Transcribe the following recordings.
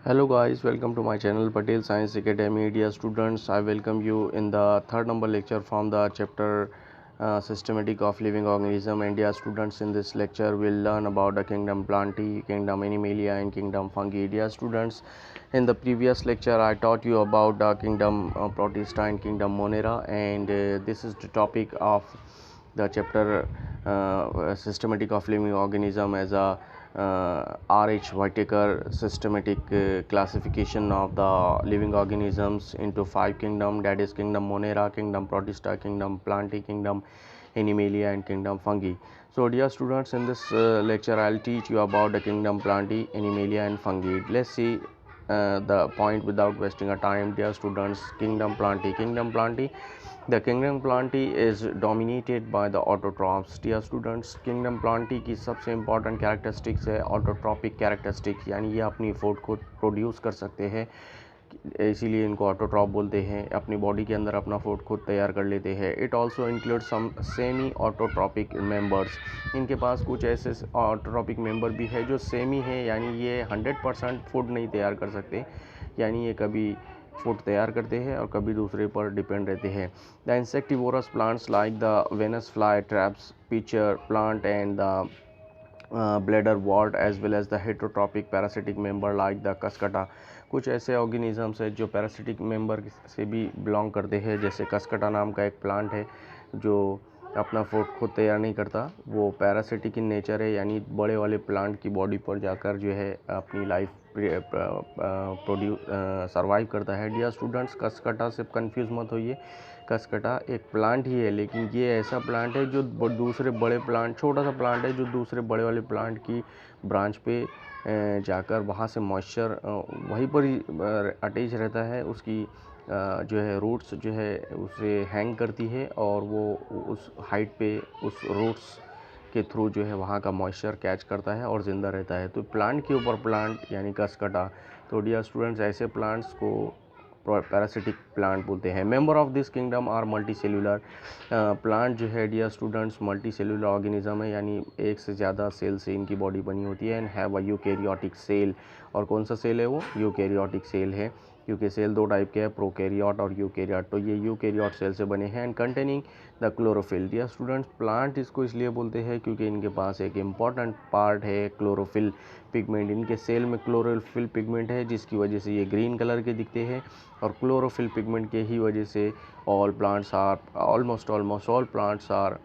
Hello guys, welcome to my channel Patel Science Academy. Dear students, I welcome you in the third number lecture from the chapter Systematic of Living Organism. And dear students, in this lecture we'll learn about the kingdom Plantae, kingdom Animalia and kingdom Fungi. Dear students, in the previous lecture I taught you about the kingdom Protista and kingdom Monera, and this is the topic of the chapter Systematic of Living Organism as a R.H. Whitaker systematic classification of the living organisms into 5 kingdoms, that is kingdom Monera, kingdom Protista, kingdom Plantae, kingdom Animalia and kingdom Fungi. So dear students, in this lecture I'll teach you about the kingdom Plantae, Animalia and Fungi. Let's see the point without wasting a time. Dear students, kingdom Plantae. The kingdom Plantae is dominated by the autotrophs. Dear students, kingdom Plantae की सबसे important characteristics है autotrophic characteristics, यानी ये अपनी food को produce कर सकते हैं, इसीलिए इनको ऑटोट्रॉप बोलते हैं। अपनी बॉडी के अंदर अपना फूड खुद तैयार कर लेते हैं। It also include some semi autotrophic members. इनके पास कुछ ऐसे ऑटोट्रॉपिक मेंबर भी है जो सेमी है, यानी ये 100% फूड नहीं तैयार कर सकते, यानी ये कभी फूड तैयार करते हैं और कभी दूसरे पर डिपेंड रहते हैं। The insectivorous plants like the Venus fly, traps, pitcher plant and the bladderwort as well as the heterotrophic parasitic member like the cuscuta. कुछ ऐसे ऑर्गेनिजम्स है जो पैरासिटिक मेंबर से भी बिलोंग करते हैं, जैसे कसकटा नाम का एक प्लांट है जो अपना फूड खुद तैयार नहीं करता, वो पैरासिटिक इन नेचर है, यानी बड़े वाले प्लांट की बॉडी पर जाकर जो है अपनी लाइफ सर्वाइव करता है। डियर स्टूडेंट्स, कसकटा से कंफ्यूज मत होइए, कसकटा एक प्लांट ही है, लेकिन ये ऐसा प्लांट है जो दूसरे बड़े प्लांट, छोटा सा प्लांट है जो दूसरे बड़े वाले प्लांट की ब्रांच पे जाकर वहाँ से मॉइस्चर वहीं पर ही अटैच रहता है, उसकी जो है रूट्स जो है उसे हैंग करती है और वो उस हाइट पे उस रूट्स के थ्रू जो है वहाँ का मॉइस्चर कैच करता है और ज़िंदा रहता है। तो प्लांट के ऊपर प्लांट यानी कसकटा। तो डियर स्टूडेंट्स, ऐसे प्लांट्स को पैरासिटिक प्लांट बोलते हैं। Member of this kingdom are multi cellular. Plant जो है dear students multi cellular organism है, यानी एक से ज़्यादा सेल से इनकी बॉडी बनी होती है। And have a eukaryotic cell. और कौन सा सेल है वो? यूकैरियोटिक सेल है, क्योंकि सेल दो टाइप के हैं, प्रोकैरियोट और यूकैरियोट। तो ये यूकैरियोट सेल से बने हैं। And containing the chlorophyll. Dear students, plant इसको इसलिए बोलते हैं क्योंकि इनके पास एक इम्पॉर्टेंट पार्ट है क्लोरोफिल पिगमेंट। इनके सेल में क्लोरोफिल पिगमेंट है, जिसकी वजह से ये ग्रीन कलर के दिखते हैं, और क्लोरोफिल पिगमेंट के ही वजह से almost all plants are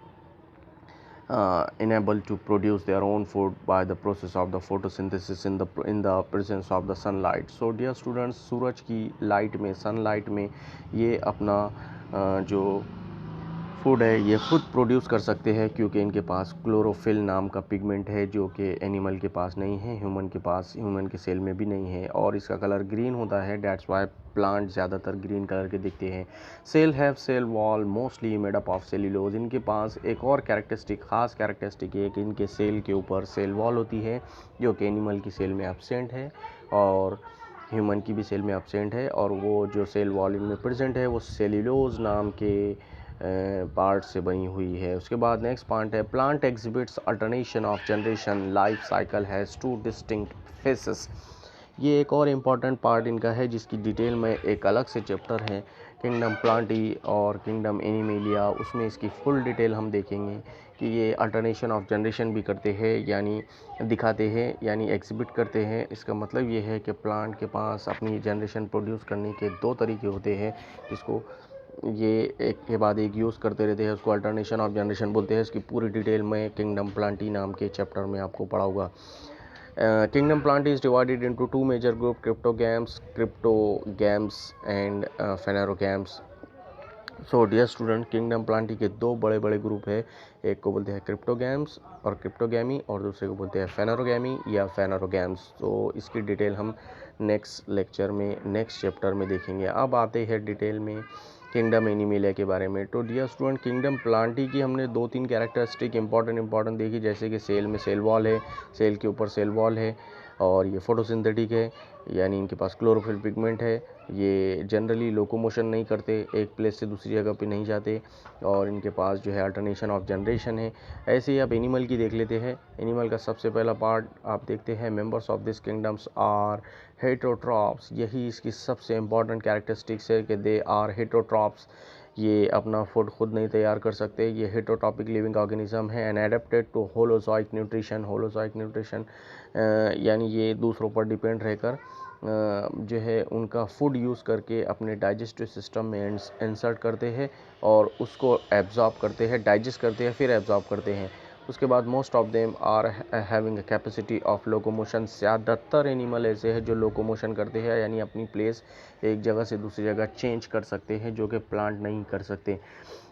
enabled to produce their own food by the process of the photosynthesis in the presence of the sunlight. So dear students, सूरज की लाइट में, सनलाइट में ये अपना जो फूड है ये खुद प्रोड्यूस कर सकते हैं, क्योंकि इनके पास क्लोरोफिल नाम का पिगमेंट है जो कि एनिमल के पास नहीं है, ह्यूमन के सेल में भी नहीं है, और इसका कलर ग्रीन होता है। डेट्स वाई प्लांट ज़्यादातर ग्रीन कलर के दिखते हैं। Cell have cell wall mostly made up of cellulose. इनके पास एक और ख़ास कैरेक्टरिस्टिक है कि इनके सेल के ऊपर सेल वॉल होती है, जो कि एनिमल की सेल में एब्सेंट है और ह्यूमन की भी सेल में एब्सेंट है। और वो जो सेल वॉल इनमें प्रेजेंट है वो सेल्यूलोज नाम के पार्ट से बनी हुई है। उसके बाद नेक्स्ट पार्ट है plant exhibits alternation of generation, life cycle has 2 distinct faces. ये एक और इम्पॉर्टेंट पार्ट इनका है, जिसकी डिटेल में एक अलग से चैप्टर है किंगडम प्लांटी और किंगडम एनिमेलिया। उसमें इसकी फुल डिटेल हम देखेंगे कि ये अल्टरनेशन ऑफ जनरेशन भी करते हैं, यानी दिखाते हैं, यानी एग्जिबिट करते हैं। इसका मतलब ये है कि प्लांट के पास अपनी जनरेशन प्रोड्यूस करने के 2 तरीके होते हैं, जिसको ये एक के बाद एक यूज़ करते रहते हैं, उसको अल्टरनेशन ऑफ जनरेशन बोलते हैं। इसकी पूरी डिटेल में किंगडम प्लांटी नाम के चैप्टर में आपको पढ़ाऊंगा। Kingdom plantae is divided into 2 major group, cryptogams and phanerogams. So dear student, kingdom plantae के 2 बड़े बड़े ग्रुप है, एक को बोलते हैं क्रिप्टोगैम्स और क्रिप्टोगैमी, और दूसरे को बोलते हैं फेनेरोगैमी या फेनेरोगैम्स। तो इसकी डिटेल हम नेक्स्ट लेक्चर में, नेक्स्ट चैप्टर में देखेंगे। अब आते हैं डिटेल में किंगडम एनिमेलिया के बारे में। तो डियर स्टूडेंट, किंगडम प्लांटी की हमने 2-3 कैरेक्टरिस्टिक इंपॉर्टेंट देखी, जैसे कि सेल में सेल वॉल है, सेल के ऊपर सेल वॉल है, और ये फोटोसिंथेटिक है, यानी इनके पास क्लोरोफिल पिगमेंट है। ये जनरली लोकोमोशन नहीं करते, एक प्लेस से दूसरी जगह पे नहीं जाते, और इनके पास जो है अल्टरनेशन ऑफ जनरेशन है। ऐसे ही आप एनिमल की देख लेते हैं। एनिमल का सबसे पहला पार्ट आप देखते हैं, members of this kingdoms are heterotrophs. यही इसकी सबसे इंपॉर्टेंट कैरेक्टरिस्टिक्स है कि दे आर हेटरोट्रॉप्स। ये अपना फूड खुद नहीं तैयार कर सकते। ये हेटरोट्रॉपिक लिविंग ऑर्गेनिज्म है and adapted to holozoic nutrition. Holozoic nutrition यानी ये दूसरों पर डिपेंड रहकर जो है उनका फूड यूज़ करके अपने डाइजेस्टिव सिस्टम में इंसर्ट करते हैं और उसको एब्जॉर्ब करते हैं, डाइजेस्ट करते हैं, फिर एब्जॉर्ब करते हैं। उसके बाद most of them are having a capacity of locomotion. ज़्यादातर एनिमल ऐसे हैं जो लोकोमोशन करते हैं, यानी अपनी प्लेस एक जगह से दूसरी जगह चेंज कर सकते हैं, जो कि प्लांट नहीं कर सकते।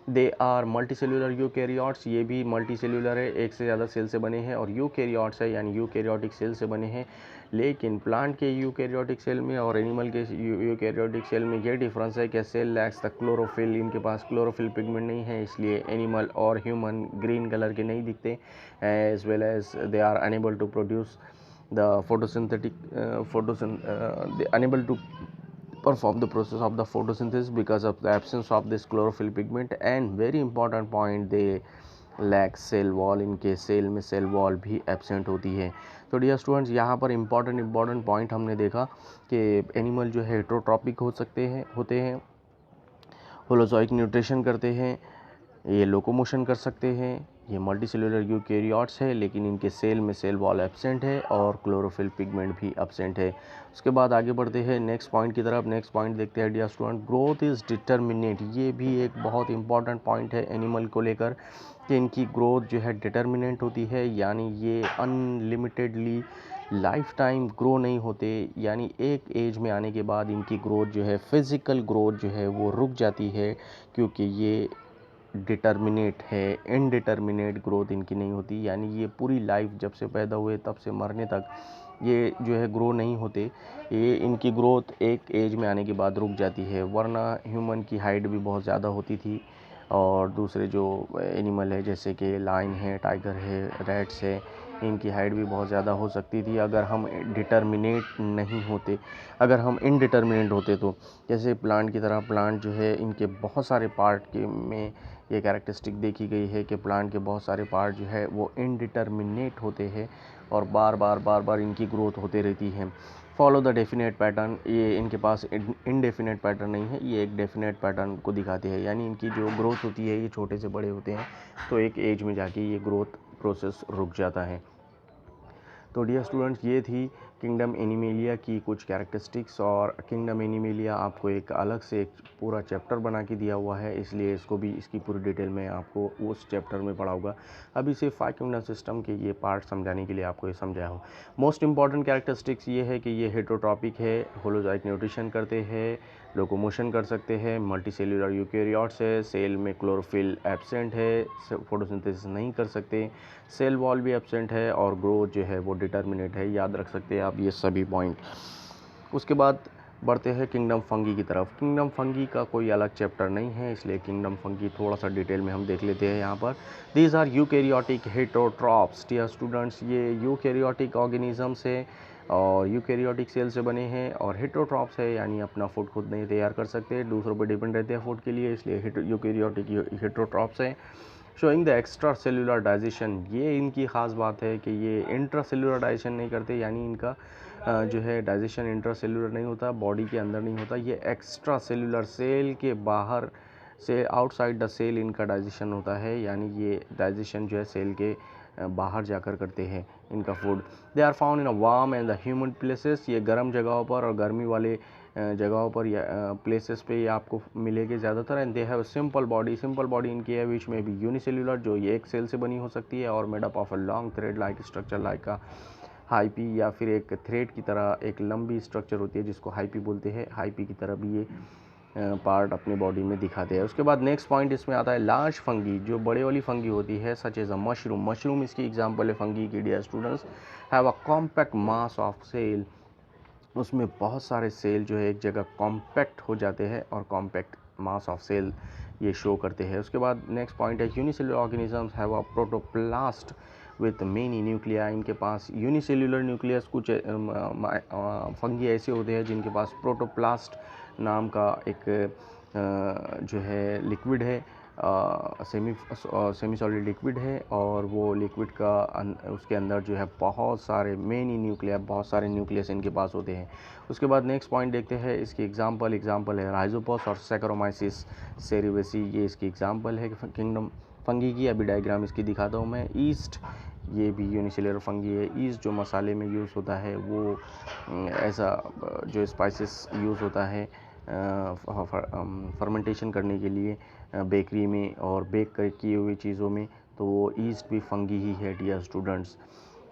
They are multicellular eukaryotes. ये भी मल्टीसेल्यूलर है, एक से ज़्यादा सेल से बने हैं, और यूकैरियोट्स है यानी यूकैरियोटिक सेल से बने हैं। लेकिन प्लांट के यूकैरियोटिक सेल में और एनिमल के यूकैरियोटिक सेल में ये डिफरेंस है कि सेल लैक्स द क्लोरोफिल। इनके पास क्लोरोफिल पिगमेंट नहीं है, इसलिए एनिमल और ह्यूमन ग्रीन कलर के नहीं दिखते, as well as they are unable to produce the photosynthetic unable to perform the process of the photosynthesis because of the absence of this chlorophyll pigment, and very important point, they lack cell wall। इनके cell में cell wall भी absent होती है। तो dear students, यहाँ पर important point हमने देखा कि एनिमल जो है हेटरोट्रॉपिक होते हैं, होलोजोइक न्यूट्रिशन करते हैं, ये लोकोमोशन कर सकते हैं, ये मल्टीसेलुलर यूकैरियोट्स है, लेकिन इनके सेल में सेल वॉल एब्सेंट है और क्लोरोफिल पिगमेंट भी एब्सेंट है। उसके बाद आगे बढ़ते हैं नेक्स्ट पॉइंट की तरफ। नेक्स्ट पॉइंट देखते हैं dear student, growth is determinate. ये भी एक बहुत इंपॉर्टेंट पॉइंट है एनिमल को लेकर कि इनकी ग्रोथ जो है डिटर्मिनेंट होती है, यानी ये अनलिमिटेडली लाइफ टाइम ग्रो नहीं होते, यानी एक एज में आने के बाद इनकी ग्रोथ जो है, फिज़िकल ग्रोथ जो है वो रुक जाती है, क्योंकि ये डिटर्मिनेट है, इनडिटर्मिनेट ग्रोथ इनकी नहीं होती, यानी ये पूरी लाइफ जब से पैदा हुए तब से मरने तक ये जो है ग्रो नहीं होते। ये इनकी ग्रोथ एक एज में आने के बाद रुक जाती है, वरना ह्यूमन की हाइट भी बहुत ज़्यादा होती थी, और दूसरे जो एनिमल है जैसे कि लायन है, टाइगर है, रैट्स है, इनकी हाइट भी बहुत ज़्यादा हो सकती थी अगर हम डिटर्मिनेट नहीं होते, अगर हम इनडिटर्मिनेट होते। तो जैसे प्लांट की तरह, प्लांट जो है इनके बहुत सारे पार्ट के में ये कैरेक्टरिस्टिक देखी गई है कि प्लांट के बहुत सारे पार्ट जो है वो इनडिटर्मिनेट होते हैं और बार बार इनकी ग्रोथ होते रहती है। Follow the definite pattern. ये इनके पास इनडेफिनेट पैटर्न नहीं है, ये एक डेफिनेट पैटर्न को दिखाते हैं, यानी इनकी जो ग्रोथ होती है ये छोटे से बड़े होते हैं, तो एक एज में जाके ये ग्रोथ प्रोसेस रुक जाता है। तो डियर स्टूडेंट्स, ये थी किंगडम एनिमेलिया की कुछ कैरेक्टरिस्टिक्स, और किंगडम एनिमेलिया आपको एक अलग से एक पूरा चैप्टर बना के दिया हुआ है, इसलिए इसको भी इसकी पूरी डिटेल में आपको उस चैप्टर में पढ़ाऊंगा। अभी सिर्फ 5 किंगडम सिस्टम के ये पार्ट समझाने के लिए आपको ये समझाया हूँ। मोस्ट इंपॉर्टेंट कैरेक्टरिस्टिक्स ये है कि ये हेटरोट्रॉपिक है, होलोजोइक न्यूट्रिशन करते हैं, लोकोमोशन कर सकते हैं, मल्टीसेल्युलर यूकैरियोट्स है, सेल में क्लोरोफिल एब्सेंट है, फोटोसिंथेसिस नहीं कर सकते, सेल वॉल भी एब्सेंट है, और ग्रोथ जो है वो डिटर्मिनेट है। याद रख सकते हैं आप ये सभी पॉइंट। उसके बाद बढ़ते हैं किंगडम फंगी की तरफ। किंगडम फंगी का कोई अलग चैप्टर नहीं है, इसलिए किंगडम फंगी थोड़ा सा डिटेल में हम देख लेते हैं यहाँ पर। These are eukaryotic heterotrophs. Dear students, ये यूकैरियोटिक ऑर्गेनिजम्स है और यूकैरियोटिक सेल से बने हैं, और हेटरोट्रॉप्स है यानी अपना फूड खुद नहीं तैयार कर सकते, दूसरों पर डिपेंड रहते हैं फूड के लिए, इसलिए यूकैरियोटिक हेटरोट्रॉप्स है। Showing the extra cellular digestion. ये इनकी ख़ास बात है कि ये इंट्रा सेलुलर डाइजेशन नहीं करते, यानी इनका जो है डाइजेशन इंट्रा सेलुलर नहीं होता, बॉडी के अंदर नहीं होता, ये एक्स्ट्रा सेलुलर, सेल के बाहर से, आउटसाइड द सेल इनका डाइजेशन होता है, यानी ये डाइजेशन जो है सेल के बाहर जाकर करते हैं इनका food. They are found in a warm and the humid places. ये गर्म जगहों पर और गर्मी वाले जगहों पर या प्लेसेस पे ये आपको मिलेंगे ज़्यादातर। And they have simple body. Simple body इनकी है विच में भी यूनिसेल्युलर, जो ये एक सेल से बनी हो सकती है, और made up of a long thread like structure like अ हाईपी, या फिर एक थ्रेड की तरह एक लंबी स्ट्रक्चर होती है जिसको हाईपी बोलते हैं। हाईपी की तरह भी ये पार्ट अपने बॉडी में दिखाते हैं। उसके बाद नेक्स्ट पॉइंट इसमें आता है लार्ज फंगी, जो बड़े वाली फंगी होती है, such as a mushroom. Mushroom इसकी एग्जांपल है फंगी की। Dear students, have a compact mass of cell. उसमें बहुत सारे सेल जो है एक जगह कॉम्पैक्ट हो जाते हैं, और कॉम्पैक्ट मास ऑफ सेल ये शो करते हैं। उसके बाद नेक्स्ट पॉइंट है unicellular organisms have a protoplast. With many nuclei. इनके पास यूनिसेल्युलर न्यूक्लियस, कुछ फंगी ऐसे होते हैं जिनके पास प्रोटोप्लास्ट नाम का एक जो है लिक्विड है, सेमी सॉलिड लिक्विड है, और वो लिक्विड का उसके अंदर जो है बहुत सारे मेनी न्यूक्लिया, बहुत सारे न्यूक्लियस इनके पास होते हैं। उसके बाद नेक्स्ट पॉइंट देखते हैं इसकी एग्जांपल है राइजोपस और सैकरोमाइसिस सेरिवेसी, ये इसकी एग्जांपल है किंगडम फंगी की। अभी डायग्राम इसकी दिखाता हूँ मैं। ईस्ट, ये भी यूनिसेलुलर फंगी है। ईस्ट जो मसाले में यूज़ होता है, वो ऐसा जो स्पाइसेस यूज़ होता है फर्मेंटेशन करने के लिए बेकरी में और बेक किए हुई चीज़ों में, तो वो ईस्ट भी फंगी ही है डियर स्टूडेंट्स।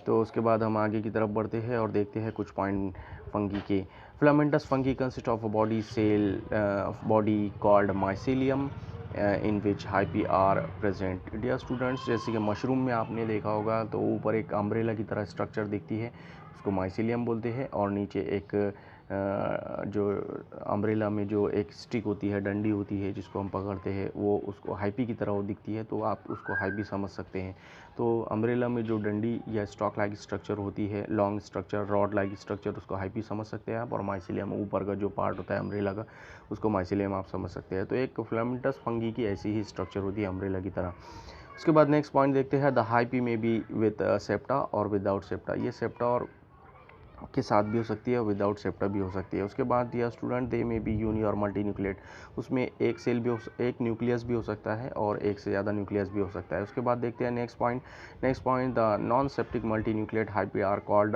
तो उसके बाद हम आगे की तरफ बढ़ते हैं और देखते हैं कुछ पॉइंट फंगी के। Filamentous fungi consist of a body called mycelium in which hyphae are present. Dear students, जैसे कि मशरूम में आपने देखा होगा तो ऊपर एक अम्ब्रेला की तरह स्ट्रक्चर दिखती है, उसको माइसेलियम बोलते हैं, और नीचे एक जो अम्ब्रेला में जो एक स्टिक होती है, डंडी होती है जिसको हम पकड़ते हैं, वो उसको हाइपी की तरह वो दिखती है, तो आप उसको हाइपी समझ सकते हैं। तो अम्ब्रेला में जो डंडी या स्टॉक लाइक स्ट्रक्चर होती है, long structure, rod like structure, उसको हाइपी समझ सकते हैं आप। और माइसेलियम ऊपर का जो पार्ट होता है अम्ब्रेला का, उसको माइसेलियम आप समझ सकते हैं। तो एक फिलामेंटस फंगी की ऐसी ही स्ट्रक्चर होती है अम्ब्रेला की तरह। उसके बाद नेक्स्ट पॉइंट देखते हैं, द हाइपी में बी विद सेप्टा और विदाउट सेप्टा। ये सेप्टा और के साथ भी हो सकती है और विदाउट सेप्टा भी हो सकती है। उसके बाद डियर स्टूडेंट, दे में बी यूनि और मल्टी न्यूक्लिएट, उसमें एक सेल भी एक न्यूक्लियस भी हो सकता है और एक से ज़्यादा न्यूक्लियस भी हो सकता है। उसके बाद देखते हैं next point the non septic multi nucleate hyphae are called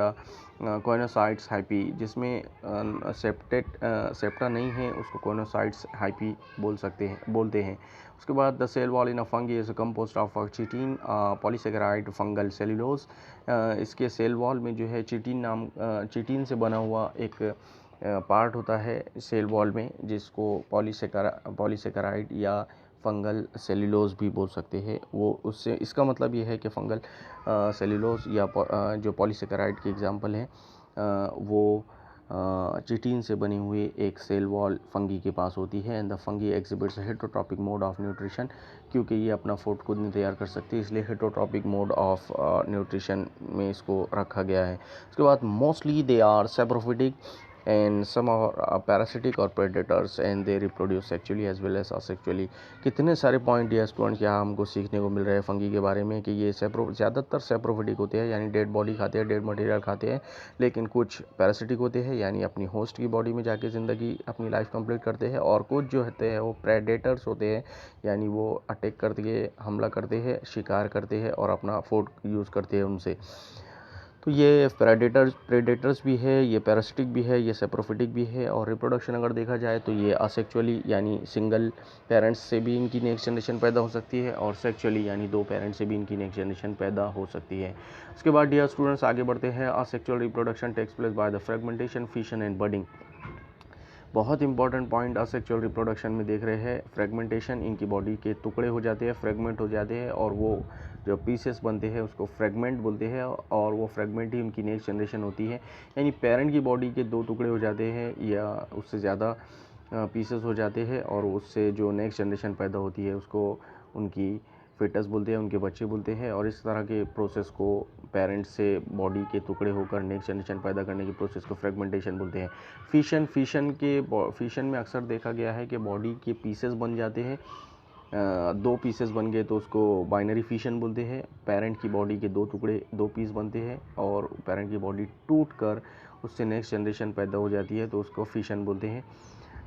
coenocytes hyphae, जिसमें सेप्टा नहीं है उसको कॉइनोसाइट्स हाइपी बोलते हैं। उसके बाद the cell wall in a fungi is composed of chitin polysaccharide fungal cellulose. इसके सेल वॉल में जो है चिटीन से बना हुआ एक पार्ट होता है सेल वॉल में, जिसको पॉलीसेकेराइड या फंगल सेल्यूलोज भी बोल सकते हैं। वो उससे इसका मतलब ये है कि फंगल सेल्यूलोज या जो पॉलीसेकेराइड की एग्जांपल है वो चिटीन से बनी हुई एक सेल वॉल फंगी के पास होती है। And the fungi exhibits heterotrophic mode of nutrition, क्योंकि ये अपना फूड खुद नहीं तैयार कर सकती, इसलिए हेटरोट्रॉपिक मोड ऑफ न्यूट्रिशन में इसको रखा गया है। उसके बाद mostly they are saprophytic and some are parasitic or predators and they reproduce sexually as well as asexually। कितने सारे पॉइंट या स्टूडेंट्स यहाँ हमको सीखने को मिल रहे हैं फंगी के बारे में कि ये ज़्यादातर सैप्रोफिटिक होते हैं, यानी डेड बॉडी खाते हैं, डेड मटेरियल खाते हैं, लेकिन कुछ पैरासिटिक होते हैं, यानी अपनी होस्ट की बॉडी में जाके ज़िंदगी अपनी लाइफ कंप्लीट करते हैं, और कुछ जो होते हैं वो प्रेडेटर्स होते हैं, यानी वो अटैक करके हमला करते हैं, शिकार करते हैं और अपना फूड यूज़ करते हैं उनसे। तो ये प्रेडेटर्स भी है, ये पैरासिटिक भी है, ये सैप्रोफिटिक भी है। और रिप्रोडक्शन अगर देखा जाए तो ये असेक्चुअली यानी सिंगल पेरेंट्स से भी इनकी नेक्स्ट जनरेशन पैदा हो सकती है, और सेक्चुअली यानी दो पेरेंट्स से भी इनकी नेक्स्ट जनरेशन पैदा हो सकती है। उसके बाद डियर स्टूडेंट्स आगे बढ़ते हैं। Asexual reproduction takes place by the fragmentation, fission and budding. बहुत इंपॉर्टेंट पॉइंट असेक्चुअल रिप्रोडक्शन में देख रहे हैं, फ्रेगमेंटेशन, इनकी बॉडी के टुकड़े हो जाते हैं, फ्रेगमेंट हो जाते हैं, और वो जो पीसेस बनते हैं उसको फ्रेगमेंट बोलते हैं, और वो फ्रेगमेंट ही उनकी नेक्स्ट जनरेशन होती है। यानी पेरेंट की बॉडी के दो टुकड़े हो जाते हैं या उससे ज़्यादा पीसेस हो जाते हैं, और उससे जो नेक्स्ट जनरेशन पैदा होती है उसको उनकी फिटस बोलते हैं, उनके बच्चे बोलते हैं। और इस तरह के प्रोसेस को पेरेंट्स से बॉडी के टुकड़े होकर नेक्स्ट जनरेशन पैदा करने की प्रोसेस को फ्रेगमेंटेशन बोलते हैं। फिशन में अक्सर देखा गया है कि बॉडी के पीसेस बन जाते हैं, दो पीसेस बन गए तो उसको बाइनरी फिशन बोलते हैं। पेरेंट की बॉडी के दो टुकड़े, दो पीस बनते हैं, और पेरेंट की बॉडी टूट कर उससे नेक्स्ट जनरेशन पैदा हो जाती है, तो उसको फिशन बोलते हैं।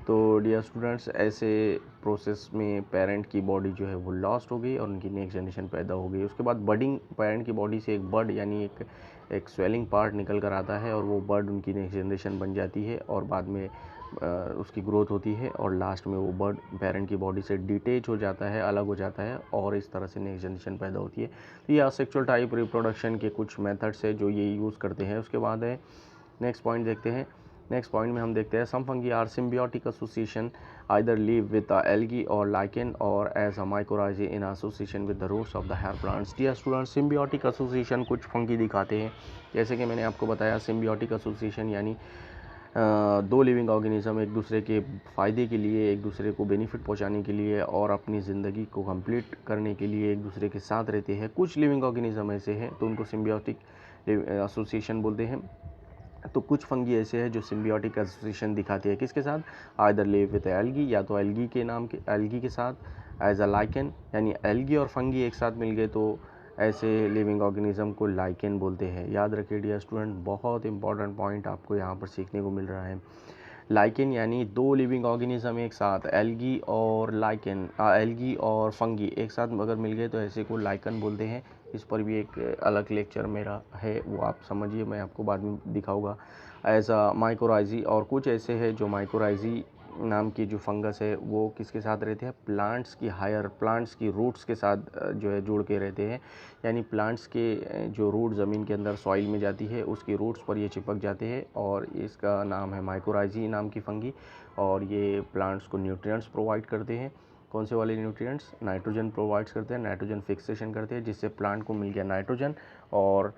तो डियर स्टूडेंट्स, ऐसे प्रोसेस में पेरेंट की बॉडी जो है वो लॉस्ट हो गई और उनकी नेक्स्ट जनरेशन पैदा हो गई। उसके बाद बडिंग, पेरेंट की बॉडी से एक बड यानी एक स्वेलिंग पार्ट निकल कर आता है, और वो बड उनकी नेक्स्ट जनरेशन बन जाती है, और बाद में उसकी ग्रोथ होती है, और लास्ट में वो बड पेरेंट की बॉडी से डिटेच हो जाता है, अलग हो जाता है, और इस तरह से नेक्स्ट जनरेशन पैदा होती है। तो ये असेक्सुअल टाइप रिप्रोडक्शन के कुछ मेथड्स है जो ये यूज़ करते हैं। उसके बाद है नेक्स्ट पॉइंट देखते हैं। नेक्स्ट पॉइंट में हम देखते हैं, some fungi are symbiotic association either live with the algae और लाइकेन और as a mycorrhizae in association with the roots of the higher plants. Dear students, symbiotic association कुछ fungi दिखाते हैं, जैसे कि मैंने आपको बताया सिम्बियोटिक एसोसिएशन यानी दो लिविंग ऑर्गेनिज्म एक दूसरे के फ़ायदे के लिए, एक दूसरे को बेनिफिट पहुंचाने के लिए और अपनी ज़िंदगी को कंप्लीट करने के लिए एक दूसरे के साथ रहते हैं। कुछ लिविंग ऑर्गेनिज्म ऐसे हैं तो उनको सिम्बियोटिक एसोसिएशन बोलते हैं। तो कुछ फंगी ऐसे हैं जो सिम्बियोटिक एसोसिएशन दिखाते हैं किसके साथ, आइदर लिव विद एल्गी, या तो एल्गी के नाम के एल्गी के साथ एज अ लाइकेन, यानी एल्गी और फंगी एक साथ मिल गए तो ऐसे लिविंग ऑर्गेनिज्म को लाइकेन बोलते हैं। याद रखिए डियर स्टूडेंट, बहुत इंपॉर्टेंट पॉइंट आपको यहाँ पर सीखने को मिल रहा है। लाइकेन यानी दो लिविंग ऑर्गेनिज्म एक साथ, एल्गी और लाइकेन, एल्गी और फंगी एक साथ अगर मिल गए तो ऐसे को लाइकन बोलते हैं। इस पर भी एक अलग लेक्चर मेरा है, वो आप समझिए, मैं आपको बाद में दिखाऊंगा। एज अ माइकोराइजी, और कुछ ऐसे हैं जो माइकोराइजी नाम की जो फंगस है वो किसके साथ रहते हैं, प्लांट्स की हायर प्लांट्स की रूट्स के साथ जो है जुड़ के रहते हैं। यानी प्लांट्स के जो रूट ज़मीन के अंदर सॉइल में जाती है उसकी रूट्स पर ये चिपक जाते हैं और इसका नाम है माइकोराइजी नाम की फंगी। और ये प्लांट्स को न्यूट्रिएंट्स प्रोवाइड करते हैं। कौन से वाले न्यूट्रिएंट्स, नाइट्रोजन प्रोवाइड्स करते हैं, नाइट्रोजन फिक्सेशन करते हैं जिससे प्लांट को मिल गया नाइट्रोजन। और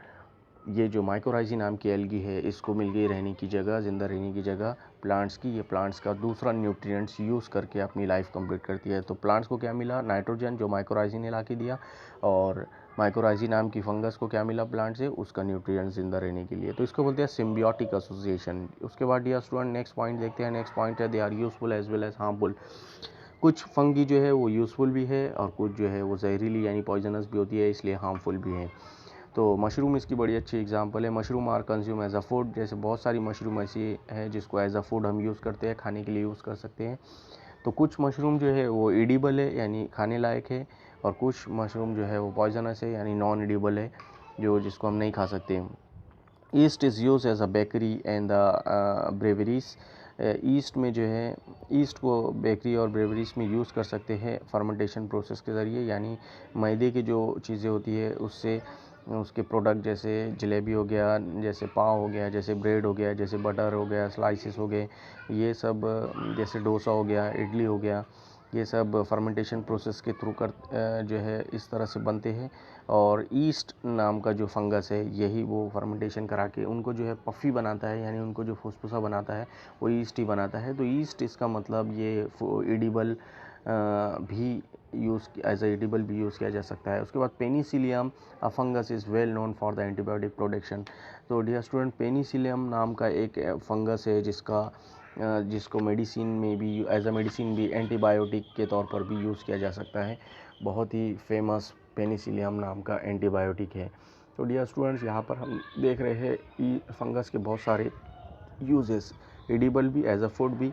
ये जो माइकोराइजी नाम की एल्गी है इसको मिल गई रहने की जगह, ज़िंदा रहने की जगह प्लांट्स की। ये प्लांट्स का दूसरा न्यूट्रिएंट्स यूज़ करके अपनी लाइफ कंप्लीट करती है। तो प्लांट्स को क्या मिला, नाइट्रोजन जो माइकोराइजी ने ला के दिया, और माइकोराइजी नाम की फंगस को क्या मिला प्लांट से, उसका न्यूट्रिएंट्स ज़िंदा रहने के लिए। तो इसको बोलते हैं सिम्बियोटिक एसोसिएशन। उसके बाद डियर स्टूडेंट नेक्स्ट पॉइंट देखते हैं। नेक्स्ट पॉइंट है they are useful as well as harmful. कुछ फंगी जो है वो यूज़फुल भी है और कुछ जो है वो जहरीली यानी पॉइजनस भी होती है, इसलिए हार्मफुल भी है। तो मशरूम इसकी बड़ी अच्छी एग्जांपल है। Mushroom are consume as a food, जैसे बहुत सारी मशरूम ऐसी है जिसको एज अ फूड हम यूज़ करते हैं, खाने के लिए यूज़ कर सकते हैं। तो कुछ मशरूम जो है वो एडिबल है यानी खाने लायक है, और कुछ मशरूम जो है वो पॉइजनस है यानी नॉन एडिबल है, जो जिसको हम नहीं खा सकते। Yeast is use as a bakery and the breweries. Yeast में जो है, ईस्ट को बेकरी और ब्रेवरीज में यूज़ कर सकते हैं फर्मेंटेशन प्रोसेस के ज़रिए, यानी मैदे की जो चीज़ें होती है उससे उसके प्रोडक्ट जैसे जलेबी हो गया, जैसे पाव हो गया, जैसे ब्रेड हो गया, जैसे बटर हो गया, स्लाइसेस हो गए, ये सब जैसे डोसा हो गया, इडली हो गया, ये सब फर्मेंटेशन प्रोसेस के थ्रू जो है इस तरह से बनते हैं। और ईस्ट नाम का जो फंगस है यही वो फर्मेंटेशन करा के उनको जो है पफ़ी बनाता है, यानी उनको जो फुसफुसा बनाता है वो ईस्ट ही बनाता है। तो ईस्ट इसका मतलब ये एडिबल भी यूज़ एज ए एडिबल भी यूज़ किया जा सकता है। उसके बाद Penicillium a fungus is well known for the antibiotic production. तो डियर स्टूडेंट, पेनिसिलियम नाम का एक फंगस है जिसको मेडिसिन में भी एज अ मेडिसिन भी एंटीबायोटिक के तौर पर भी यूज़ किया जा सकता है। बहुत ही फेमस पेनिसिलियम नाम का एंटीबायोटिक है। तो डियर स्टूडेंट्स, यहाँ पर हम देख रहे हैं फंगस के बहुत सारे यूजेस, एडिबल भी, एज अ फूड भी,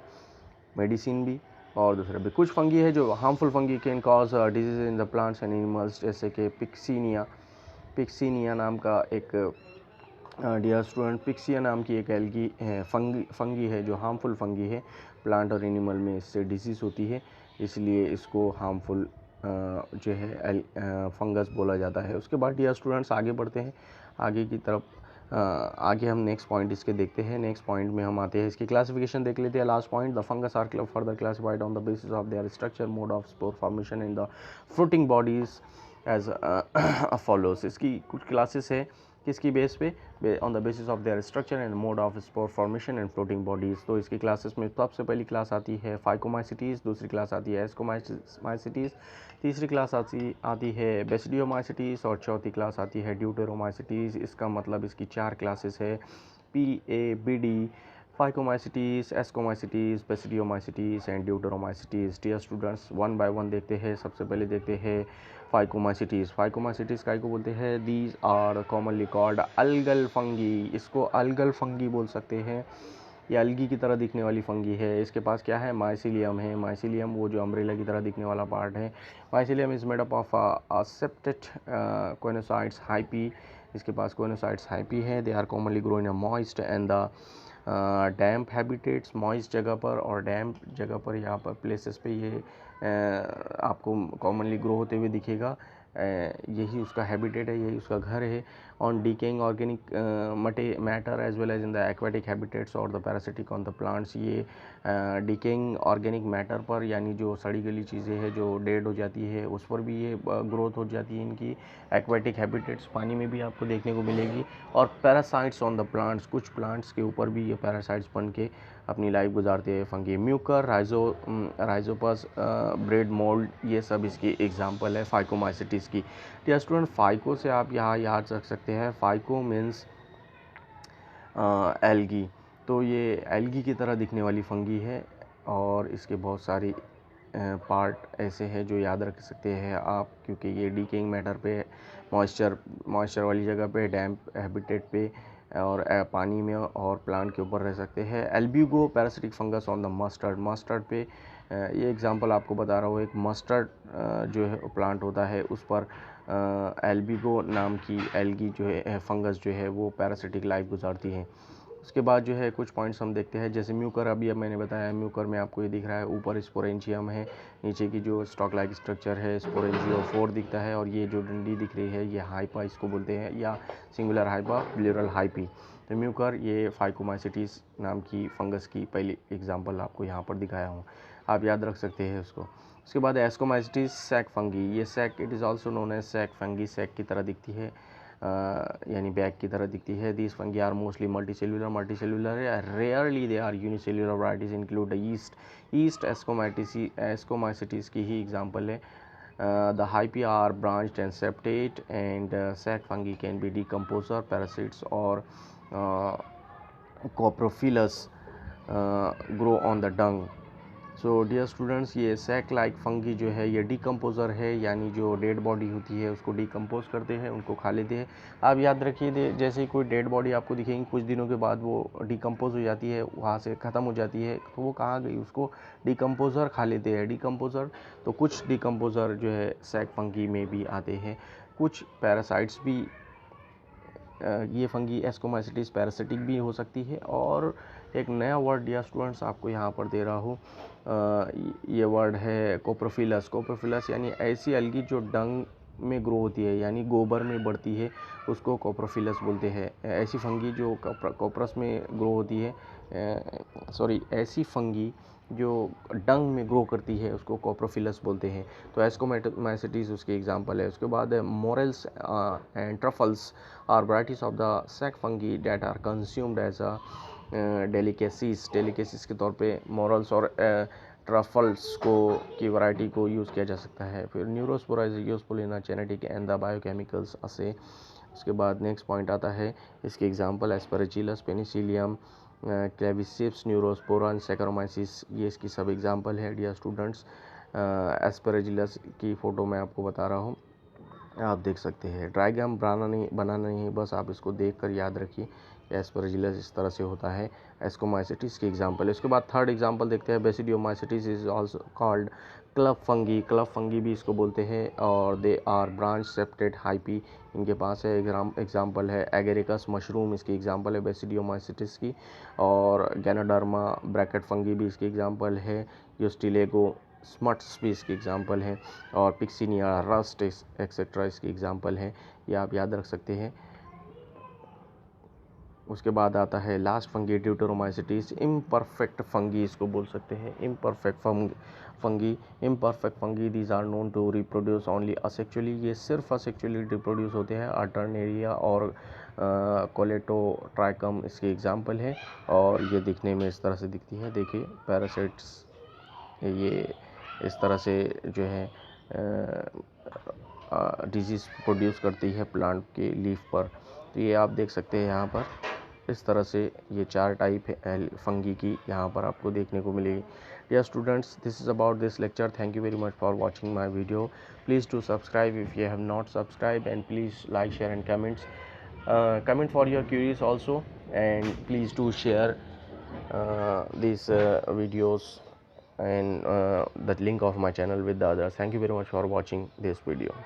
मेडिसिन भी और दूसरा भी। कुछ फंगी है जो harmful fungi can cause disease in the plants and animals, जैसे कि पिक्सीनिया नाम का एक डियर स्टूडेंट, पिक्सिया नाम की एक एल्गी है, फंगी है जो हार्मफुल फंगी है। प्लांट और एनिमल में इससे डिजीज़ होती है, इसलिए इसको हार्मफुल जो है फंगस बोला जाता है। उसके बाद डियर स्टूडेंट्स आगे बढ़ते हैं, आगे की तरफ। आगे हम नेक्स्ट पॉइंट इसके देखते हैं। नेक्स्ट पॉइंट में हम आते हैं, इसकी क्लासिफिकेशन देख लेते हैं। Last point, the fungus are further classified on the basis of their structure, mode of spore formation in the fruiting bodies as follows. इसकी कुछ क्लासेस है किसकी बेस पे, on the basis of their structure and mode of spore formation and floating bodies. तो इसकी classes में सबसे पहली क्लास आती है फाइकोमाइसिटीज़, दूसरी क्लास आती है एस्कोमाइसिटीज़, तीसरी क्लास आती है बेसिडियोमाइसिटीज़ और चौथी क्लास आती है ड्यूटेरोमाइसिटीज़। इसका मतलब इसकी 4 क्लासेस है, PABD, phycomycetes, ascomycetes, basidiomycetes and deuteromycetes. Dear students, one by one देखते हैं। सबसे पहले देखते हैं फाइकोमाइसिटीज़। फाइकोमाइसिटीज़ काय को बोलते हैं, these are commonly called algal fungi. इसको अलगल फंगी बोल सकते हैं। ये अलगी की तरह दिखने वाली फंगी है। इसके पास क्या है, माइसिलियम है। माइसिलियम वो जो अम्ब्रेला की तरह दिखने वाला पार्ट है। Mycelium is made up of septed coenocytes hyphae. इसके पास कोइनोसाइट्स हाइपी है। They are commonly grow in a moist and the damp habitats, moist जगह पर और डैम्प जगह पर, यहाँ पर प्लेसेस पे ये आपको कॉमनली ग्रो होते हुए दिखेगा। यही उसका हैबिटेट है, यही उसका घर है। on decaying organic matter as well as in the aquatic habitats or the parasitic on the plants। ये decaying organic matter पर यानी जो सड़ी गली चीज़ें हैं जो डेड हो जाती है उस पर भी ये ग्रोथ हो जाती है इनकी। एक्वाटिक हैबिटेट्स पानी में भी आपको देखने को मिलेगी। और पैरासाइट्स ऑन द प्लांट्स, कुछ प्लांट्स के ऊपर भी ये पैरासाइट्स बन के अपनी लाइफ गुजारते हैं fungi. Mucor, Rhizopus, bread mould, ये सब इसकी एग्जांपल है फाइकोमाइसिटीज़ की। डियर स्टूडेंट, फाइको से आप यहाँ याद रख सकते हैं, फाइको मीन्स एल्गी। तो ये एल्गी की तरह दिखने वाली फंगी है और इसके बहुत सारी पार्ट ऐसे हैं जो याद रख सकते हैं आप, क्योंकि ये डीकेइंग मैटर पे, मॉइस्चर वाली जगह पे, डैम्प हैबिटेट पे और पानी में और प्लांट के ऊपर रह सकते हैं। Albugo parasitic fungus on the mustard, mustard पे ये एग्जांपल आपको बता रहा हूँ। एक मस्टर्ड जो है प्लांट होता है उस पर एल्ब्यूगो नाम की एल्गी जो है फंगस जो है वो पैरासिटिक लाइफ गुजारती है। उसके बाद जो है कुछ पॉइंट्स हम देखते हैं, जैसे म्यूकर। अभी अब मैंने बताया म्यूकर में आपको ये दिख रहा है, ऊपर स्पोरेंजियम है, नीचे की जो स्टॉक लाइक स्ट्रक्चर है स्पोरेंजियोफोर दिखता है, और ये जो डंडी दिख रही है ये हाइपा इसको बोलते हैं, या सिंगुलर हाइपा, प्लूरल हाइपी। तो म्यूकर ये फाइकोमाइसिटीज़ नाम की फंगस की पहली एग्जाम्पल आपको यहाँ पर दिखाया हूँ, आप याद रख सकते हैं उसको। उसके बाद एस्कोमाइसिटीज़ सैक फंगी, ये sac, it is also known as sac fungi, sac की तरह दिखती है, यानी बैग की तरह दिखती है। These fungi are mostly multicellular है, rarely they are unicellular varieties include yeast ascomycetes की ही एग्जांपल है। The hyphae are branched and septate and sac fungi can be decomposer, parasites और coprophilous grow on the dung. So dear students, ये sac like fungi जो है ये decomposer है, यानी जो डेड बॉडी होती है उसको डिकम्पोज करते हैं, उनको खा लेते हैं। आप याद रखिए, जैसे ही कोई डेड बॉडी आपको दिखेगी कुछ दिनों के बाद वो डिकम्पोज हो जाती है, वहाँ से ख़त्म हो जाती है, तो वो कहाँ गई, उसको डिकम्पोज़र खा लेते हैं, डिकम्पोज़र। तो कुछ डिकम्पोज़र जो है सैक फंगी में भी आते हैं, कुछ पैरासाइट्स भी, ये फंगी एस्कोमाइसिटीज़ पैरासिटिक भी हो सकती है। और एक नया वर्ड डियर स्टूडेंट्स आपको यहाँ पर दे रहा हूँ, ये वर्ड है कोप्रोफिलस। कोप्रोफिलस यानी ऐसी एल्गी जो डंग में ग्रो होती है, यानी गोबर में बढ़ती है, उसको कोप्रोफिलस बोलते हैं। ऐसी फंगी जो कोप्रस में ग्रो होती है, ऐसी फंगी जो डंग में ग्रो करती है उसको कोप्रोफिलस बोलते हैं। तो एस्कोमाइसिटीज़ उसकी एग्जांपल है। उसके बाद morels and truffles are varieties of the sac fungi that are consumed as a delicacies के तौर पे मोरल्स और ट्रफल्स की वैरायटी को यूज़ किया जा सकता है। फिर neurospora is useful in genetic and the biochemicals assay. उसके बाद नेक्स्ट पॉइंट आता है, इसके example aspergillus, penicillium, claviceps, neurospora and saccharomyces, ये इसकी सब एग्जांपल है डियर स्टूडेंट्स। एस्परजिलस की फ़ोटो मैं आपको बता रहा हूँ, आप देख सकते हैं। डायग्राम बनाना नहीं, बस आप इसको देखकर याद रखिए कि एस्परजिलस इस तरह से होता है। एस्कोमाइसिटीज़ की एग्जांपल है। उसके बाद थर्ड एग्जांपल देखते हैं, basidiomycetes is also called club fungi, club fungi भी इसको बोलते हैं, और they are branch septate hyphae, इनके पास है। एग्जांपल है एगेरिकस मशरूम, इसकी एग्जांपल है बेसिडियोमाइसिटीज़ की। और गैनोडर्मा ब्रैकेट फंगी भी इसकी एग्जांपल है। यूस्टिलेगो स्मट्स भी इसकी एग्जांपल है, और पिक्सिनिया, रस्ट एक्सेट्रा इसकी एग्जांपल है, ये आप याद रख सकते हैं। उसके बाद आता है last fungi, deuteromycetes, imperfect fungi इसको बोल सकते हैं। Imperfect fungi these are known to reproduce only asexually, ये सिर्फ असेक्चुअली रिप्रोड्यूस होते हैं। अल्टरनेरिया और कोलेटोट्राइकम इसकी एग्जांपल है, और ये दिखने में इस तरह से दिखती है। देखिए पैरासाइट्स ये इस तरह से जो है डिजीज़ प्रोड्यूस करती है प्लांट के लीफ पर। तो ये आप देख सकते हैं यहाँ पर, इस तरह से ये 4 टाइप है फंगी की यहाँ पर आपको देखने को मिलेगी। Dear students, this is about this lecture. Thank you very much for watching my video. Please do subscribe if you have not subscribe, and please like, share and comments. Comment for your queries also, and please do share these videos and the link of my channel with the others. Thank you very much for watching this video.